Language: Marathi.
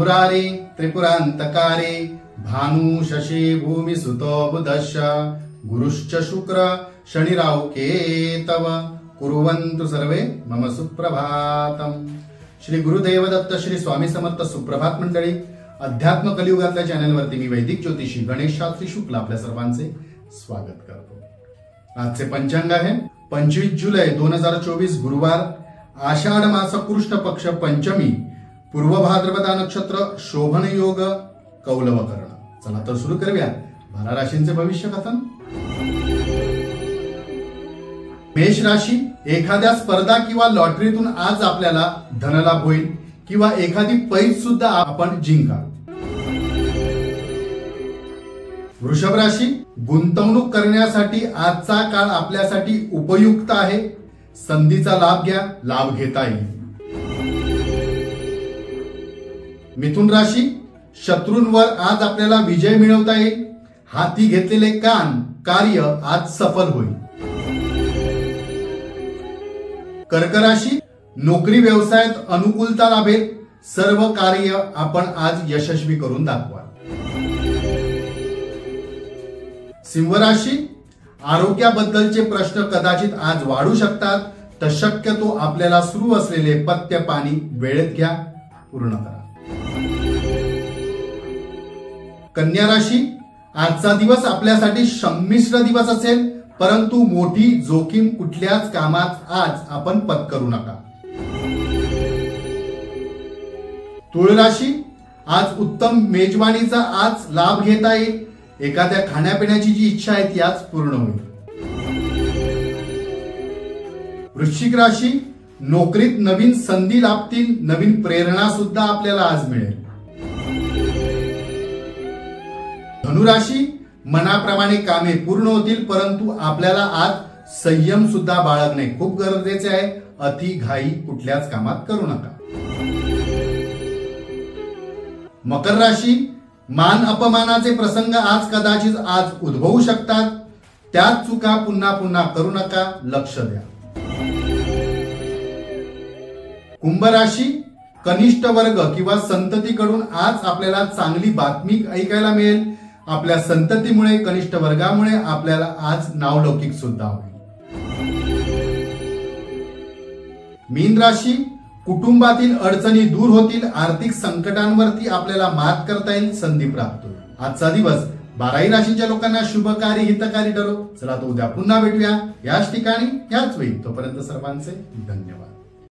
मुरारी त्रिपुरांतकारी भानु शशी भूमि सुतो बुधश्च गुरुश्च शुक्र शनिराहु केतव कुर्वन्तु सर्वे मम सुप्रभातम। श्री गुरुदेव दत्त श्री स्वामी समर्थ सुप्रभात मंडळी। अध्यात्म कलियुगातल्या चॅनलवरती मी वैदिक ज्योतिषी गणेश शास्त्री शुक्ल आपल्या सर्वांचे स्वागत करतो। आजचे पंचांग आहे 25 जुलै 2024 गुरुवार, आषाढ मास कृष्ण पक्ष पंचमी, पूर्व भाद्रपदा नक्षत्र, शोभन योग, कौलव कर्ण। चला तर सुरू करूया 12 राशींचे भविष्य कथन। मेष राशी, एखाद्या स्पर्धा किंवा लॉटरीतून आज आपल्याला धनलाभ होईल किंवा एखादी पैज सुद्धा आपण जिंकाल। वृषभ राशी, गुंतवणूक करण्यासाठी आजचा काळ आपल्यासाठी उपयुक्त आहे। संधीचा लाभ घ्या, लाभ घेता येईल। मिथुन राशी, शत्रूंवर आज आपल्याला विजय मिळवता येईल। हाती घेतलेले कार्य आज सफल होईल। कर्क राशी, नोकरी व्यवसायात अनुकूलता लाभेल। सर्व कार्य आपण आज यशस्वी करून दाखवाल। सिंह राशी, आरोग्याबद्दलचे प्रश्न कदाचित आज वाढू शकतात, तर शक्यतो आपल्याला सुरू असलेले पथ्य पाणी वेळेत घ्या, पूर्ण करा। कन्या राशी, आजचा दिवस आपल्यासाठी संमिश्र दिवस असेल, परंतु मोठी जोखीम कुठल्याच कामात आज आपण पत्करू नका। तुळ राशी, आज उत्तम मेजवानीचा आज लाभ घेता येईल। एखाद्या खाण्यापिण्याची जी इच्छा आहे ती आज पूर्ण होईल। वृश्चिक राशी, नोकरीत नवीन संधी लाभतील, नवीन प्रेरणा सुद्धा आपल्याला आज मिळेल। धनुराशी, मनाप्रमाणे कामे पूर्ण होतील, परंतु आपल्याला आज संयम सुद्धा बाळगणे खूप गरजेचे आहे। अति घाई कुठल्याच कामात करू नका। मकर राशी, मान अपमानाचे प्रसंग आज कदाचित आज उद्भवू शकतात, त्याच चुका पुन्हा पुन्हा करू नका, लक्ष द्या। कुंभ राशी, कनिष्ठ वर्ग किंवा संततीकडून आज आपल्याला चांगली बातमी ऐकायला मिळेल। आपल्या संततीमुळे, कनिष्ठ वर्गामुळे आपल्याला आज नावलौकिक सुद्धा होईल। मीन राशी, कुटुंबातील अडचणी दूर होतील, आर्थिक संकटांवरती आपल्याला मात करता येईल, संधी प्राप्त होईल। आजचा दिवस 12 राशीच्या लोकांना शुभकारी हितकारी ठरो। चला तो उद्या पुन्हा भेटूया याच ठिकाणी याच वेळी। तोपर्यंत सर्वांचे धन्यवाद।